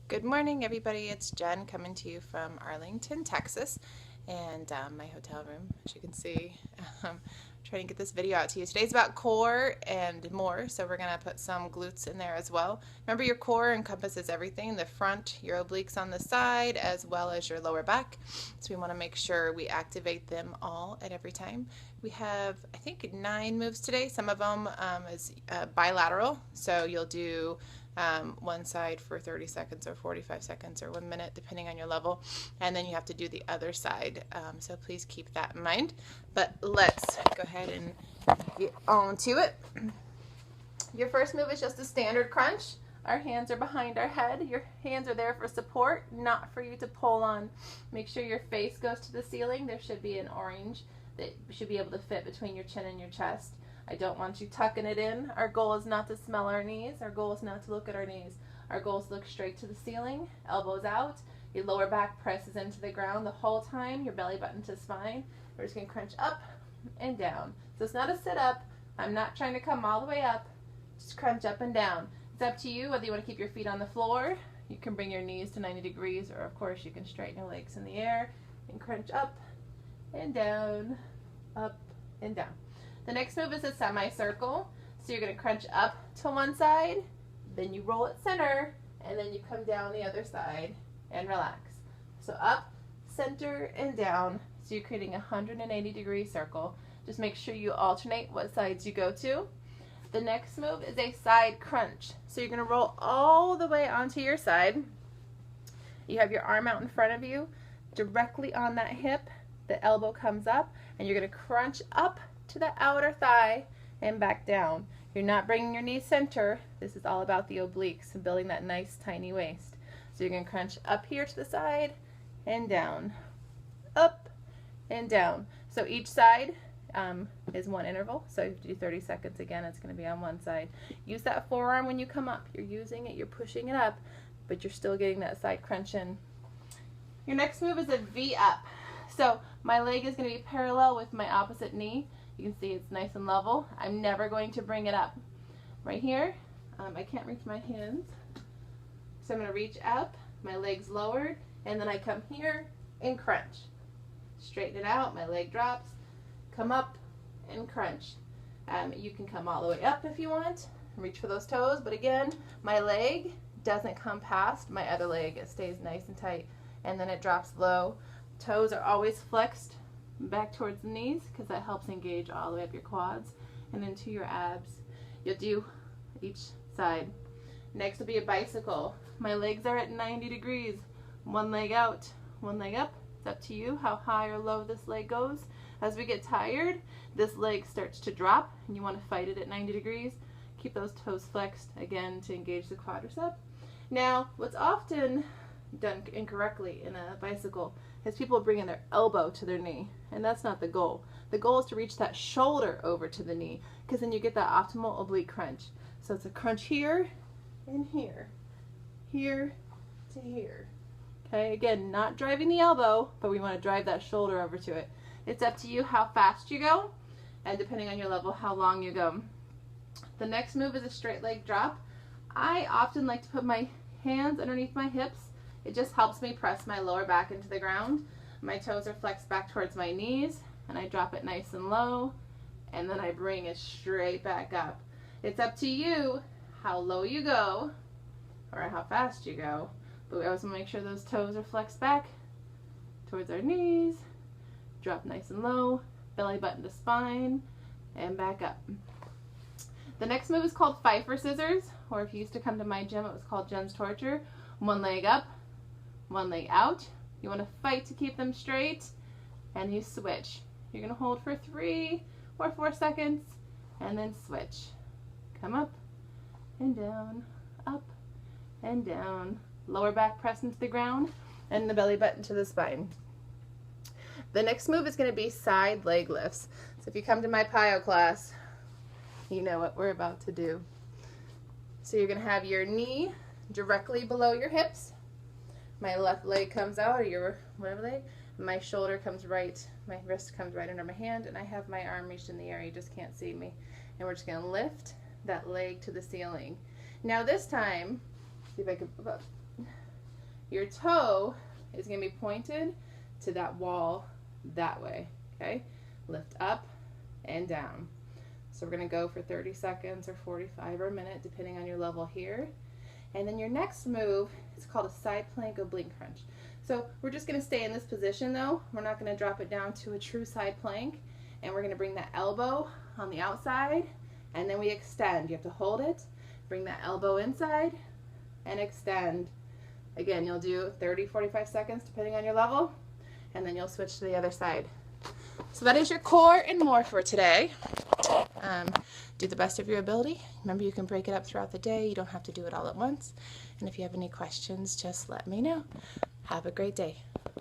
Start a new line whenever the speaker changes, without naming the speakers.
Good morning, everybody. It's Jen coming to you from Arlington, Texas, and my hotel room, as you can see. Um, trying to get this video out to you. Today's about core and more, so we're going to put some glutes in there as well. Remember, your core encompasses everything, the front, your obliques on the side, as well as your lower back. So we want to make sure we activate them all at every time. We have, I think, 9 moves today. Some of them is bilateral, so you'll do one side for 30 seconds or 45 seconds or 1 minute, depending on your level. And then you have to do the other side. So please keep that in mind. But let's go ahead and get on to it. Your first move is just a standard crunch. Our hands are behind our head. Your hands are there for support, not for you to pull on. Make sure your face goes to the ceiling. There should be an orange that should be able to fit between your chin and your chest. I don't want you tucking it in. Our goal is not to smell our knees. Our goal is not to look at our knees. Our goal is to look straight to the ceiling, elbows out. Your lower back presses into the ground the whole time, your belly button to spine. We're just going to crunch up and down. So it's not a sit-up. I'm not trying to come all the way up. Just crunch up and down. It's up to you whether you want to keep your feet on the floor. You can bring your knees to 90 degrees, or of course you can straighten your legs in the air and crunch up and down, up and down. The next move is a semicircle. So you're going to crunch up to one side, then you roll it center, and then you come down the other side and relax. So up, center, and down. So you're creating a 180-degree circle. Just make sure you alternate what sides you go to. The next move is a side crunch. So you're going to roll all the way onto your side. You have your arm out in front of you, directly on that hip. The elbow comes up, and you're going to crunch up to the outer thigh and back down. You're not bringing your knee center. This is all about the obliques and building that nice tiny waist. So you're going to crunch up here to the side and down, up and down. So each side is one interval. So if you do 30 seconds again, it's going to be on one side. Use that forearm when you come up. You're using it, you're pushing it up, but you're still getting that side crunch in. Your next move is a V up. So my leg is going to be parallel with my opposite knee. You can see it's nice and level. I'm never going to bring it up. Right here, I can't reach my hands. So I'm going to reach up, my leg's lowered, and then I come here and crunch. Straighten it out, my leg drops, come up and crunch. You can come all the way up if you want, reach for those toes, but again, my leg doesn't come past my other leg. It stays nice and tight, and then it drops low. Toes are always flexed back towards the knees because that helps engage all the way up your quads and into your abs. You'll do each side. Next will be a bicycle. My legs are at 90 degrees. One leg out, one leg up. It's up to you how high or low this leg goes. As we get tired, this leg starts to drop and you want to fight it at 90 degrees. Keep those toes flexed again to engage the quadricep. Now, what's often done incorrectly in a bicycle is people bring in their elbow to their knee, and that's not the goal. The goal is to reach that shoulder over to the knee, because then you get that optimal oblique crunch. So it's a crunch here and here, here to here. Okay, again, not driving the elbow, but we want to drive that shoulder over to it. It's up to you how fast you go, and depending on your level, how long you go. The next move is a straight leg drop. I often like to put my hands underneath my hips. It just helps me press my lower back into the ground. My toes are flexed back towards my knees, and I drop it nice and low, and then I bring it straight back up. It's up to you how low you go or how fast you go, but we always want to make sure those toes are flexed back towards our knees, drop nice and low, belly button to spine, and back up. The next move is called Pfeiffer scissors, or if you used to come to my gym, it was called Jen's torture. One leg up, one leg out. You want to fight to keep them straight, and you switch. You're going to hold for 3 or 4 seconds, and then switch. Come up and down, up and down. Lower back press into the ground, and the belly button to the spine. The next move is going to be side leg lifts. So if you come to my PiYo class, you know what we're about to do. So you're going to have your knee directly below your hips. My left leg comes out, or your whatever leg. My shoulder comes right, my wrist comes right under my hand, and I have my arm reached in the air. You just can't see me. And we're just going to lift that leg to the ceiling. Now this time, see if I can, Your toe is going to be pointed to that wall that way, okay? Lift up and down. So we're going to go for 30 seconds or 45 or a minute, depending on your level here. And then your next move is called a side plank oblique crunch. So we're just going to stay in this position though. We're not going to drop it down to a true side plank. And we're going to bring that elbow on the outside, and then we extend. You have to hold it, bring that elbow inside, and extend. Again, you'll do 30, 45 seconds depending on your level, and then you'll switch to the other side. So that is your core and more for today. Do the best of your ability. Remember, you can break it up throughout the day. You don't have to do it all at once. And if you have any questions, just let me know. Have a great day.